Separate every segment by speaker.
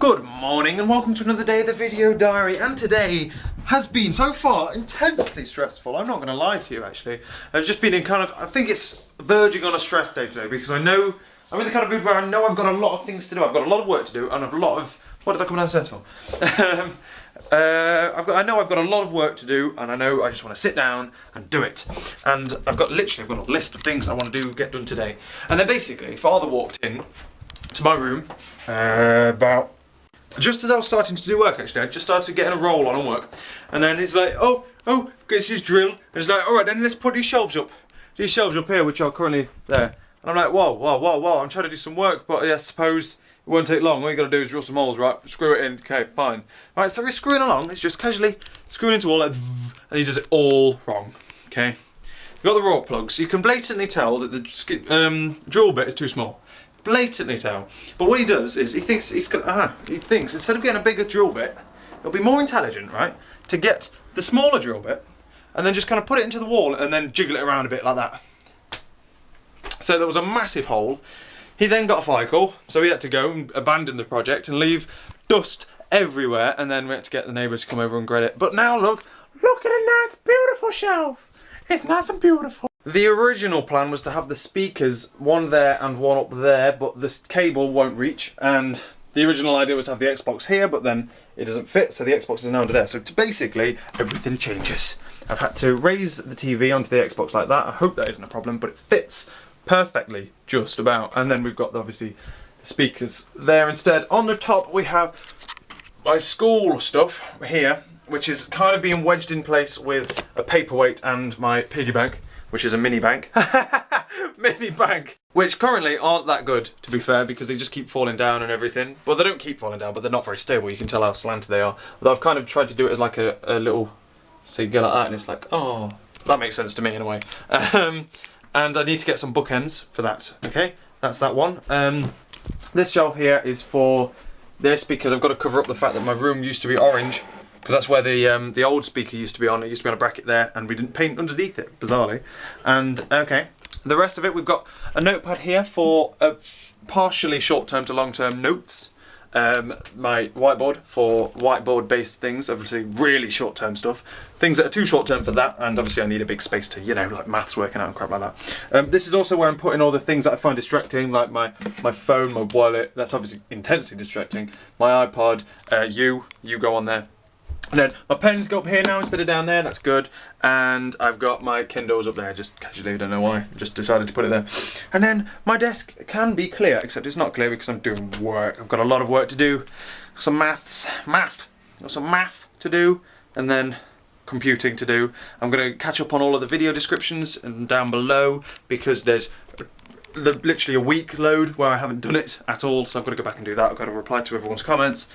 Speaker 1: Good morning and welcome to another day of the video diary, and today has been so far intensely stressful. I'm not going to lie to you actually. I've just been in kind of, I think it's verging on a stress day today because I'm in the kind of mood where I know I've got a lot of things to do. I've got a lot of work to do and I've a lot of, what did I come downstairs for? I know I've got a lot of work to do and I know I just want to sit down and do it. And I've got a list of things I want to get done today. And then basically, Father walked in to my room about just as I was starting to do work actually. I just started getting a roll on work. And then he's like, oh, gets his drill. And he's like, alright then let's put these shelves up. These shelves up here, which are currently there. And I'm like, whoa, I'm trying to do some work, but I suppose it won't take long. All you gotta do is drill some holes, right? Screw it in, okay, fine. Right, so he's screwing along, it's just casually screwing into all, and he does it all wrong, okay? You've got the raw plugs, you can blatantly tell that the drill bit is too small. Blatantly tell. But what he does is he thinks instead of getting a bigger drill bit, it'll be more intelligent, right, to get the smaller drill bit and then just kind of put it into the wall and then jiggle it around a bit like that. So there was a massive hole. He then got a FICO, so he had to go and abandon the project and leave dust everywhere, and then we had to get the neighbour to come over and grade it. But now look at a nice beautiful shelf. It's nice and beautiful. The original plan was to have the speakers, one there and one up there, but this cable won't reach, and the original idea was to have the Xbox here, but then it doesn't fit, so the Xbox is now under there. So basically, everything changes. I've had to raise the TV onto the Xbox like that. I hope that isn't a problem, but it fits perfectly, just about. And then we've got, obviously, the speakers there instead. On the top, we have my school stuff here, which is kind of being wedged in place with a paperweight and my piggy bank, which is a mini bank. Mini bank! Which currently aren't that good, to be fair, because they just keep falling down and everything. Well, they don't keep falling down, but they're not very stable. You can tell how slanted they are. Although I've kind of tried to do it as like a little... So you go like that and it's like, oh, that makes sense to me in a way. And I need to get some bookends for that, okay? That's that one. This shelf here is for this because I've got to cover up the fact that my room used to be orange, because that's where the old speaker used to be on. It used to be on a bracket there, and we didn't paint underneath it, bizarrely. And, okay, the rest of it, we've got a notepad here for partially short-term to long-term notes. My whiteboard for whiteboard-based things, obviously really short-term stuff. Things that are too short-term for that, and obviously I need a big space to, like maths working out and crap like that. This is also where I'm putting all the things that I find distracting, like my phone, my wallet. That's obviously intensely distracting. My iPod, you go on there. And then my pens go up here now instead of down there, that's good. And I've got my Kindles up there, just casually, I don't know why, just decided to put it there. And then my desk can be clear, except it's not clear because I'm doing work. I've got a lot of work to do, some math to do, and then computing to do. I'm going to catch up on all of the video descriptions and down below, because there's literally a week load where I haven't done it at all, so I've got to go back and do that. I've got to reply to everyone's comments.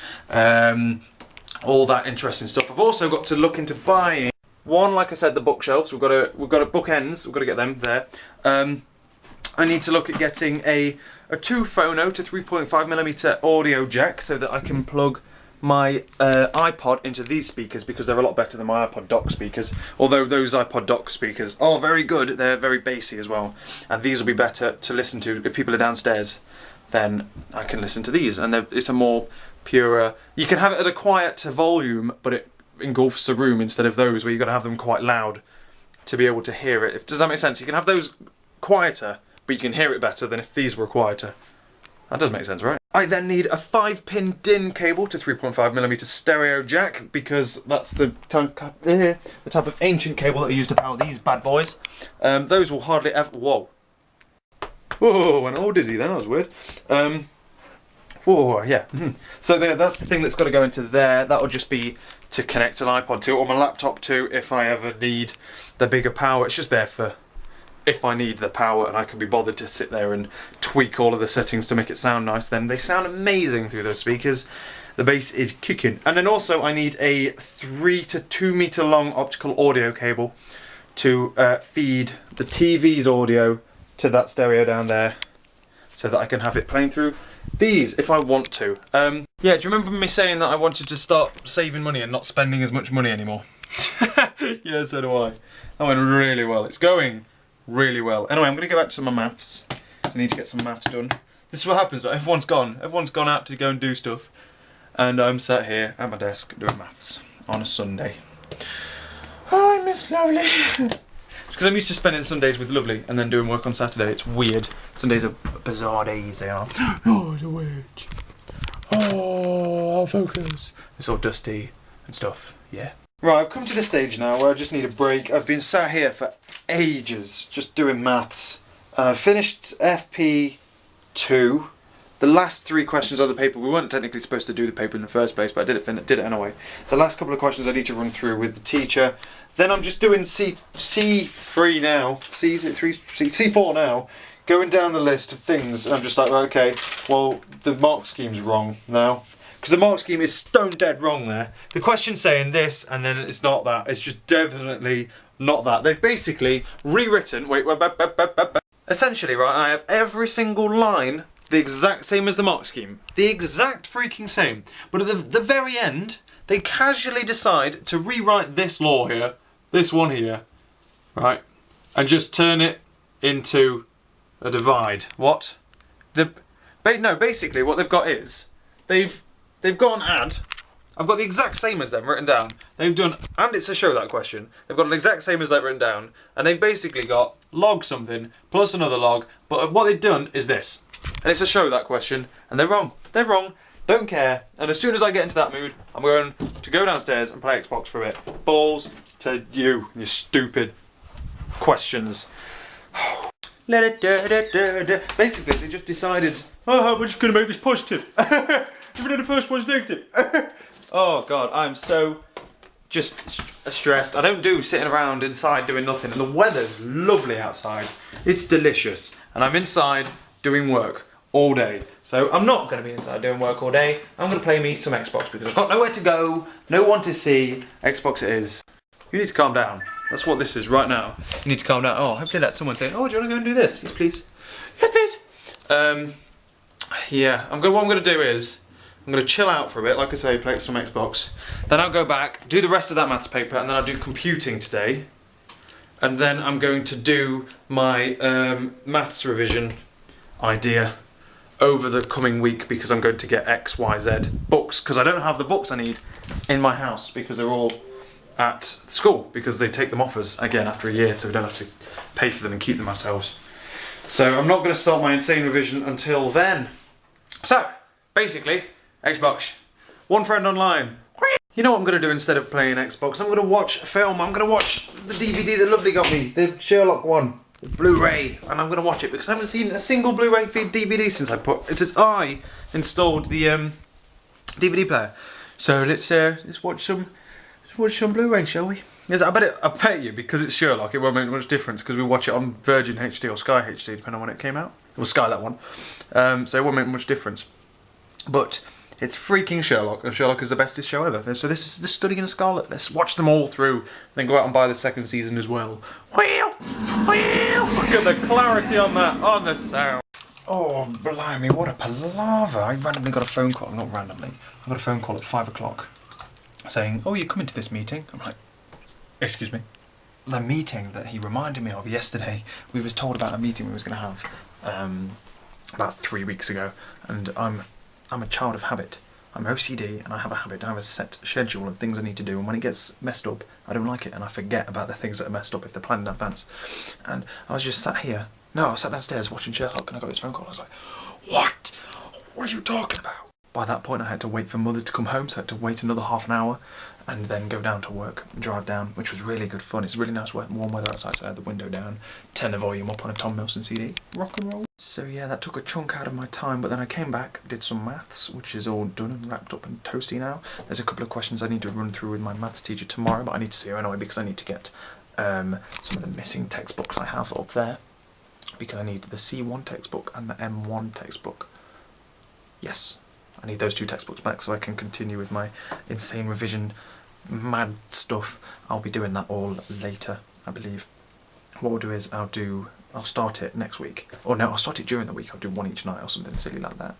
Speaker 1: All that interesting stuff. I've also got to look into buying one, like I said, the bookshelves. We've got a bookends. We've got to get them there. I need to look at getting a 2-phono to 3.5mm audio jack so that I can plug my iPod into these speakers, because they're a lot better than my iPod dock speakers. Although those iPod dock speakers are very good, they're very bassy as well. And these will be better to listen to if people are downstairs. Then I can listen to these, and it's a more purer. You can have it at a quieter volume, but it engulfs the room, instead of those where you've got to have them quite loud to be able to hear it. Does that make sense? You can have those quieter, but you can hear it better than if these were quieter. That does make sense, right? I then need a 5-pin DIN cable to 3.5mm stereo jack, because that's the type of ancient cable that I use to power these bad boys. Those will hardly ever... Whoa, went all dizzy then, that was weird. Whoa, yeah. So that's the thing that's got to go into there. That'll just be to connect an iPod to, or my laptop to, if I ever need the bigger power. It's just there for if I need the power and I can be bothered to sit there and tweak all of the settings to make it sound nice. Then they sound amazing through those speakers. The bass is kicking. And then also I need a 3 to 2 meter long optical audio cable to feed the TV's audio to that stereo down there, so that I can have it playing through these if I want to. Yeah, do you remember me saying that I wanted to start saving money and not spending as much money anymore? Yeah, so do I. That went really well. It's going really well. Anyway, I'm going to go back to my maths. I need to get some maths done. This is what happens, right? Everyone's gone out to go and do stuff. and I'm sat here at my desk doing maths on a Sunday. Oh, I miss Lovely. Because I'm used to spending Sundays with Lovely and then doing work on Saturday. It's weird. Sundays are bizarre days, they are. Oh, the witch. Oh, I'll focus. It's all dusty and stuff, yeah. Right, I've come to the stage now where I just need a break. I've been sat here for ages just doing maths. And I finished FP2. The last 3 questions of the paper, we weren't technically supposed to do the paper in the first place, but I did it anyway. The last couple of questions I need to run through with the teacher. Then I'm just doing C3 now. C4 now. Going down the list of things, and I'm just like, okay, well, the mark scheme's wrong now. Because the mark scheme is stone dead wrong there. The question's saying this, and then it's not that. It's just definitely not that. They've basically rewritten, essentially, right, I have every single line the exact same as the mark scheme. The exact freaking same. But at the very end, they casually decide to rewrite this law here, this one here, right, and just turn it into a divide. What? No, basically what they've got is, they've got an add. I've got the exact same as them written down. They've done, and it's a show that question. They've got an exact same as that written down, and they've basically got log something plus another log, but what they've done is this. And it's a show that question, and they're wrong. They're wrong. Don't care. And as soon as I get into that mood, I'm going to go downstairs and play Xbox for a bit. Balls to you, you stupid questions. Basically, they just decided, oh, we're just going to make this positive. Even though the first one's negative. Oh God, I'm so just stressed. I don't do sitting around inside doing nothing, and the weather's lovely outside. It's delicious, and I'm inside doing work all day. So I'm not going to be inside doing work all day. I'm going to play me some Xbox because I've got nowhere to go, no one to see. Xbox it is. You need to calm down. That's what this is right now. You need to calm down. Oh, hopefully that's someone saying, oh, do you want to go and do this? Yes, please. Yes, please. Yeah, what I'm going to do is, I'm going to chill out for a bit, like I say, play some Xbox. Then I'll go back, do the rest of that maths paper, and then I'll do computing today. And then I'm going to do my maths revision idea over the coming week because I'm going to get X, Y, Z books because I don't have the books I need in my house because they're all at school because they take them off us again after a year, so we don't have to pay for them and keep them ourselves. So I'm not going to start my insane revision until then. So basically, Xbox, one friend online. You know what I'm going to do instead of playing Xbox? I'm going to watch a film. I'm going to watch the DVD that Lovely got me, the Sherlock one. Blu-ray, and I'm going to watch it because I haven't seen a single Blu-ray feed DVD since I installed the DVD player. So let's watch some Blu-ray, shall we? Yes, I bet you because it's Sherlock, it won't make much difference because we watch it on Virgin HD or Sky HD depending on when it came out. It was Sky that one, so it won't make much difference. But it's freaking Sherlock, and Sherlock is the bestest show ever. So this is the Study in Scarlet. Let's watch them all through, then go out and buy the second season as well. Wheel! Look at the clarity on that, on the sound. Oh, blimey, what a palaver. I randomly got a phone call, not randomly, I got a phone call at 5 o'clock saying, oh, you're coming to this meeting? I'm like, excuse me? The meeting that he reminded me of yesterday, we was told about a meeting we was going to have about 3 weeks ago, and I'm a child of habit. I'm OCD and I have a habit. I have a set schedule of things I need to do, and when it gets messed up, I don't like it and I forget about the things that are messed up if they're planned in advance. And I was just sat here. No, I was sat downstairs watching Sherlock and I got this phone call. I was like, what? What are you talking about? By that point I had to wait for Mother to come home, so I had to wait another half an hour and then go down to work and drive down, which was really good fun. It's really nice warm weather outside, so I had the window down, turn the volume up on a Tom Milson CD, rock and roll. So yeah, that took a chunk out of my time, but then I came back, did some maths, which is all done and wrapped up and toasty now. There's a couple of questions I need to run through with my maths teacher tomorrow, but I need to see her anyway because I need to get some of the missing textbooks I have up there, because I need the C1 textbook and the M1 textbook. Yes, I need those 2 textbooks back so I can continue with my insane revision mad stuff. I'll be doing that all later, I believe. What we'll do is I'll start it next week. Or no, I'll start it during the week. I'll do one each night or something silly like that.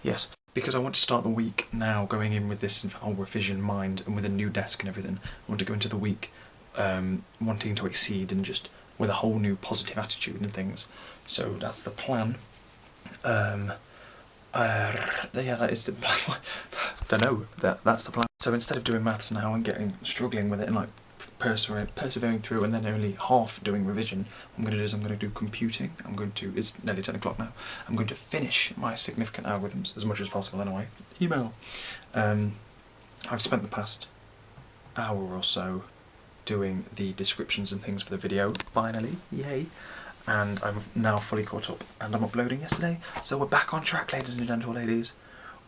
Speaker 1: Yes, because I want to start the week now going in with this whole revision mind and with a new desk and everything. I want to go into the week wanting to exceed and just with a whole new positive attitude and things. So that's the plan. Yeah, that is the plan. Don't know. That's the plan. So instead of doing maths now and struggling with it and like persevering through and then only half doing revision, what I'm going to do computing. It's nearly 10 o'clock now. I'm going to finish my significant algorithms as much as possible anyway. Email. I've spent the past hour or so doing the descriptions and things for the video. Finally, yay! And I'm now fully caught up, and I'm uploading yesterday, so we're back on track, ladies and gentle ladies.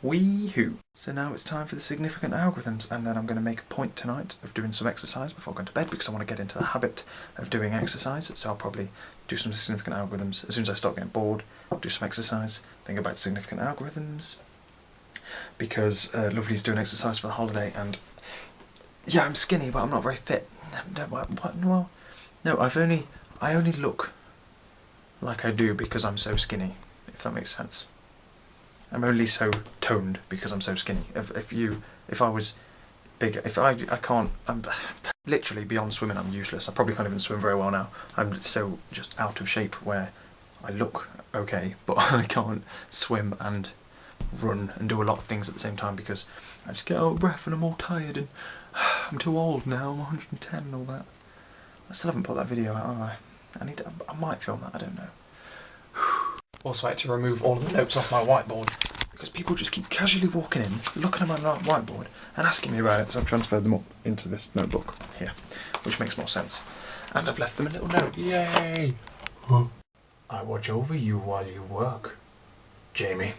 Speaker 1: Wee-hoo! So now it's time for the significant algorithms, and then I'm going to make a point tonight of doing some exercise before going to bed, because I want to get into the habit of doing exercise, so I'll probably do some significant algorithms. As soon as I start getting bored, I'll do some exercise, then go back to significant algorithms, because Lovely's doing exercise for the holiday, and yeah, I'm skinny, but I'm not very fit. What? Well, no, I only look like I do because I'm so skinny, if that makes sense. I'm only so toned because I'm so skinny. If I was bigger, I'm literally beyond swimming, I'm useless. I probably can't even swim very well now. I'm so just out of shape where I look okay, but I can't swim and run and do a lot of things at the same time because I just get out of breath and I'm all tired and I'm too old now, I'm 110 and all that. I still haven't put that video out, have I? I might film that, I don't know. Also, I had to remove all of the notes off my whiteboard because people just keep casually walking in, looking at my whiteboard and asking me about it, so I've transferred them up into this notebook here, which makes more sense. And I've left them a little note. Yay! I watch over you while you work, Jamie.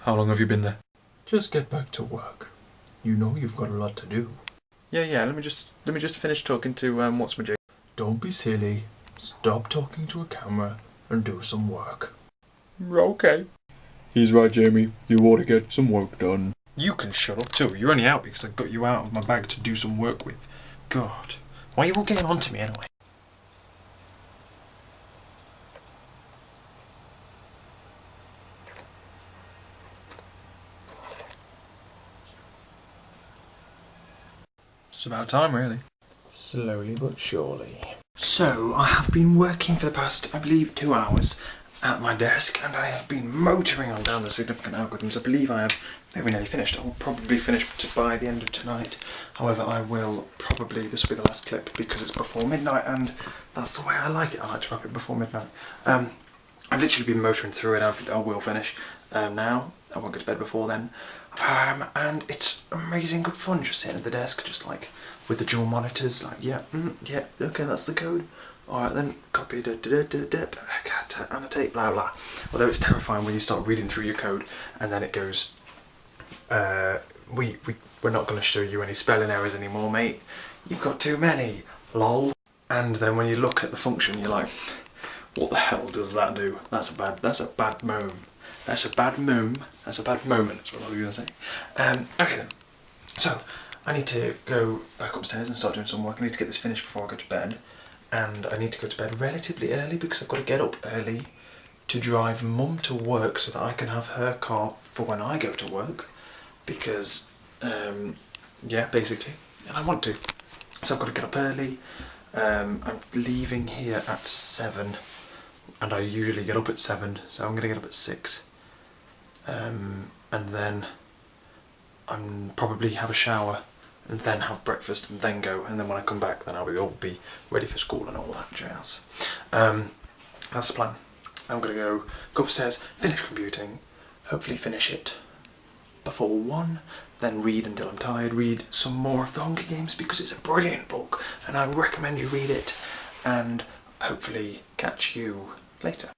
Speaker 1: How long have you been there? Just get back to work. You know you've got a lot to do. Yeah, let me just finish talking to what's my Jamie. Don't be silly. Stop talking to a camera and do some work. Okay. He's right, Jamie. You ought to get some work done. You can shut up too. You're only out because I got you out of my bag to do some work with. God. Why are you all getting on to me anyway? It's about time, really. Slowly but surely. So, I have been working for the past, I believe, 2 hours at my desk, and I have been motoring on down the significant algorithms. I believe I have very nearly finished. I will probably finish by the end of tonight. However, this will be the last clip because it's before midnight, and that's the way I like it. I like to wrap it before midnight. I've literally been motoring through it. I will finish now. I won't go to bed before then. And it's amazing good fun just sitting at the desk, just like with the dual monitors, like yeah, okay, that's the code. Alright then, copy, annotate, blah blah. Although it's terrifying when you start reading through your code and then it goes, we're not going to show you any spelling errors anymore, mate. You've got too many, lol. And then when you look at the function, you're like, what the hell does that do? That's a bad moment. That's a bad moment, that's what I was going to say. Okay then, so I need to go back upstairs and start doing some work. I need to get this finished before I go to bed. And I need to go to bed relatively early because I've got to get up early to drive Mum to work so that I can have her car for when I go to work. Because, yeah, basically, and I want to. So I've got to get up early. I'm leaving here at 7. And I usually get up at 7, so I'm going to get up at 6. And then I'm probably have a shower and then have breakfast and then go, and then when I come back then I'll be ready for school and all that jazz. That's the plan. I'm going to go upstairs, finish computing, hopefully finish it before 1, then read until I'm tired, read some more of The Hunger Games because it's a brilliant book and I recommend you read it, and hopefully catch you later.